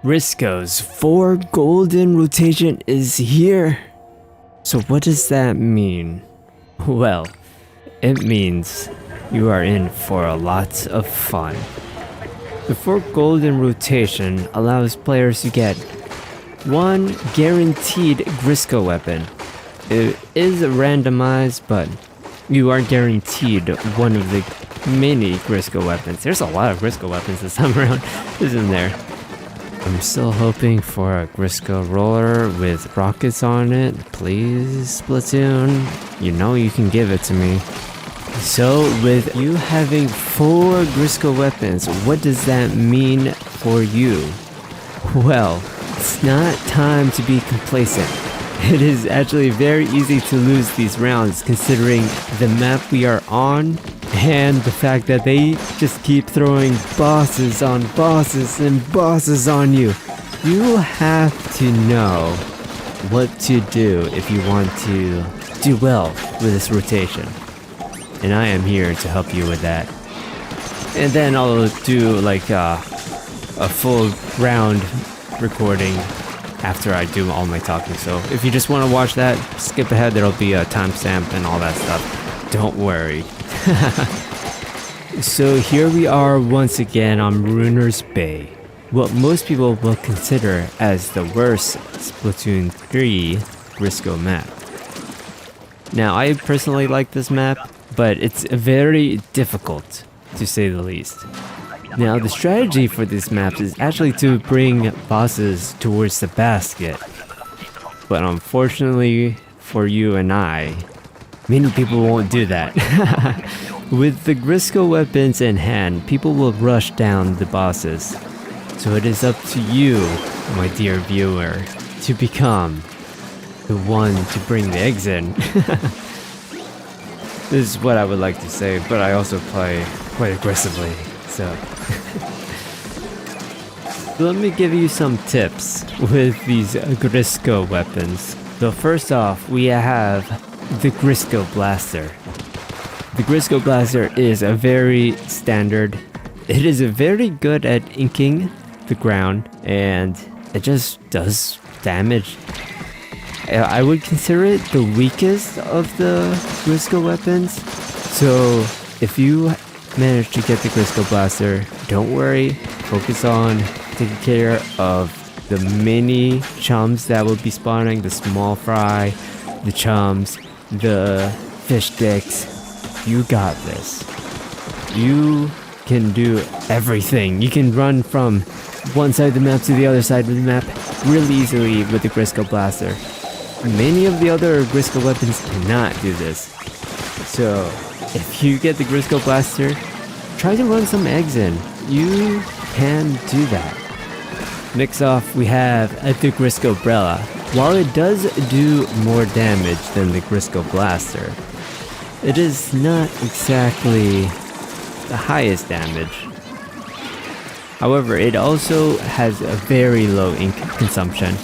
Grizzco's 4 golden rotation is here. So what does that mean? Well, it means you are in for a lot of fun. The 4 golden rotation allows players to get 1 guaranteed Grizzco weapon. It is randomized, but you are guaranteed one of the many Grizzco weapons. There's a lot of Grizzco weapons this time around, isn't there? I'm still hoping for a Grizzco roller with rockets on it. Please, Splatoon. You know you can give it to me. So, with you having 4 Grizzco weapons, what does that mean for you? Well, it's not time to be complacent. It is actually very easy to lose these rounds considering the map we are on and the fact that they just keep throwing bosses on bosses and bosses on you. You have to know what to do if you want to do well with this rotation. And I am here to help you with that. And then I'll do like a full round recording after I do all my talking. So if you just want to watch that, skip ahead. There'll be a timestamp and all that stuff. Don't worry. So here we are once again on Ruiner's Bay, what most people will consider as the worst Splatoon 3 Grizzco map. Now I personally like this map, but it's very difficult to say the least. Now the strategy for these maps is actually to bring bosses towards the basket. But unfortunately for you and I, many people won't do that. With the Grizzco weapons in hand, people will rush down the bosses. So it is up to you, my dear viewer, to become the one to bring the eggs in. This is what I would like to say, but I also play quite aggressively, so... Let me give you some tips with these Grizzco weapons. So first off, we have the Grizzco Blaster. The Grizzco Blaster is a very standard. It is very good at inking the ground, and it just does damage. I would consider it the weakest of the Grizzco weapons. So if you manage to get the Grizzco Blaster, don't worry. Focus on taking care of the mini chums that will be spawning, the small fry, the chums, the fish sticks. You got this. You can do everything. You can run from one side of the map to the other side of the map really easily with the Grizzco Blaster. Many of the other Grizzco weapons cannot do this. So if you get the Grizzco Blaster, try to run some eggs in. You can do that. Next off, we have the Grizzco Brella. While it does do more damage than the Grizzco Blaster, it is not exactly the highest damage. However, it also has a very low ink consumption.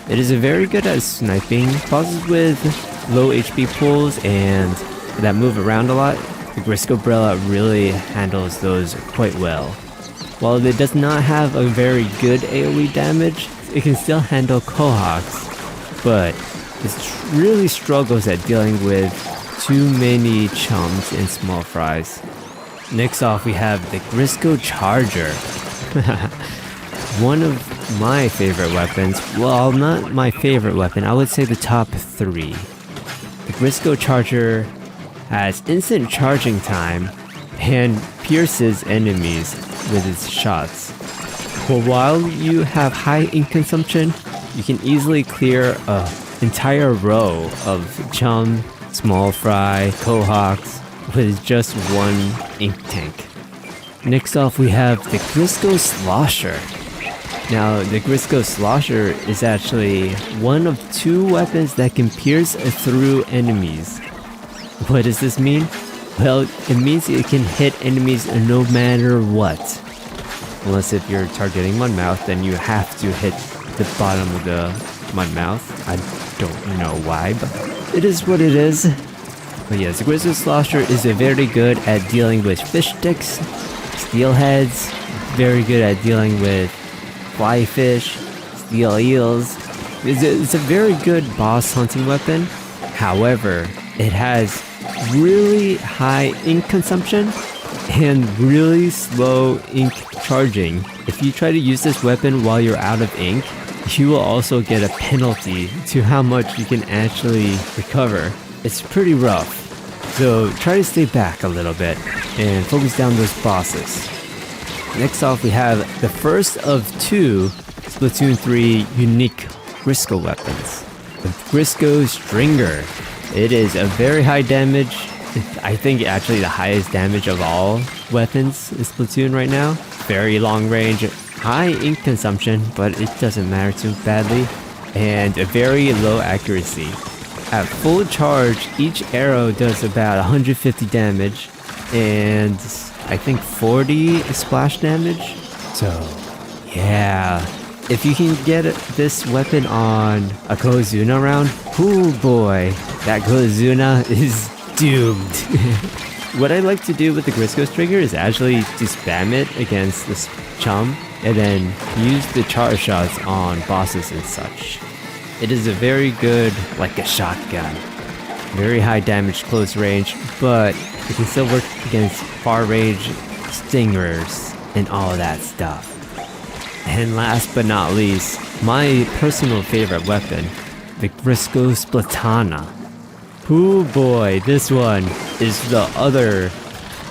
It is very good at sniping bosses with low HP pools and that move around a lot. The Grizzco Brella really handles those quite well. While it does not have a very good AoE damage, it can still handle Cohawks, but it really struggles at dealing with too many chums and small fries. Next off, we have the Grizzco Charger. One of my favorite weapons, well, not my favorite weapon, I would say the top 3. The Grizzco Charger has instant charging time and pierces enemies with its shots. But while you have high ink consumption, you can easily clear an entire row of chum, small fry, Cohawks with just one ink tank. Next off, we have the Grizzco Slosher. Now, the Grizzco Slosher is actually one of 2 weapons that can pierce through enemies. What does this mean? Well, it means it can hit enemies no matter what. Unless if you're targeting Mudmouth, then you have to hit the bottom of the Mudmouth. I don't know why, but it is what it is. But yes, the Grizzco Slosher is very good at dealing with fish sticks, steelheads, very good at dealing with fly fish, steal eels. It's a very good boss hunting weapon. However, it has really high ink consumption and really slow ink charging. If you try to use this weapon while you're out of ink, you will also get a penalty to how much you can actually recover. It's pretty rough. So try to stay back a little bit and focus down those bosses. Next off, we have the first of 2 Splatoon 3 unique Grizzco weapons. The Grizzco Stringer. It is a very high damage. I think actually the highest damage of all weapons in Splatoon right now. Very long range, high ink consumption, but it doesn't matter too badly. And a very low accuracy. At full charge, each arrow does about 150 damage and I think 40 splash damage. So, yeah. If you can get this weapon on a Kozuna round, oh boy, that Kozuna is doomed. What I like to do with the Grizzco Stringer is actually to spam it against this chum and then use the charge shots on bosses and such. It is a very good, like a shotgun. Very high damage close range, but it can still work against far range stingers and all that stuff. And last but not least, my personal favorite weapon, the Grizzco Splatana. Oh boy, this one is the other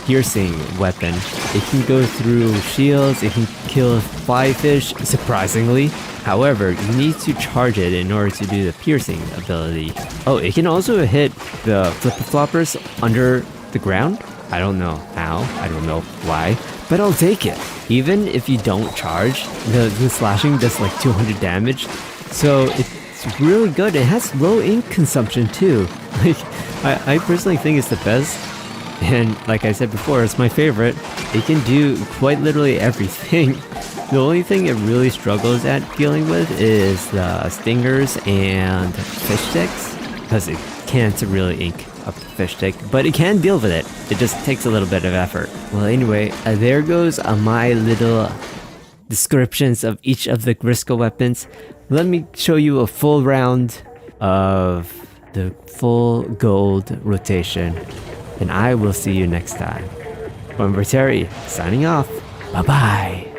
piercing weapon. It can go through shields, it can kill fly fish, surprisingly. However, you need to charge it in order to do the piercing ability. Oh, it can also hit the flipper-floppers under the ground? I don't know how, I don't know why, but I'll take it. Even if you don't charge, the slashing does like 200 damage. So it's really good. It has low ink consumption too. Like, I personally think it's the best. And like I said before, it's my favorite. It can do quite literally everything. The only thing it really struggles at dealing with is the stingers and fish sticks, because it can't really ink a fish stick, but it can deal with it. It just takes a little bit of effort. Well, anyway, there goes my little descriptions of each of the Grizzco weapons. Let me show you a full round of the full gold rotation, and I will see you next time. I'm Vorteri, signing off. Bye-bye.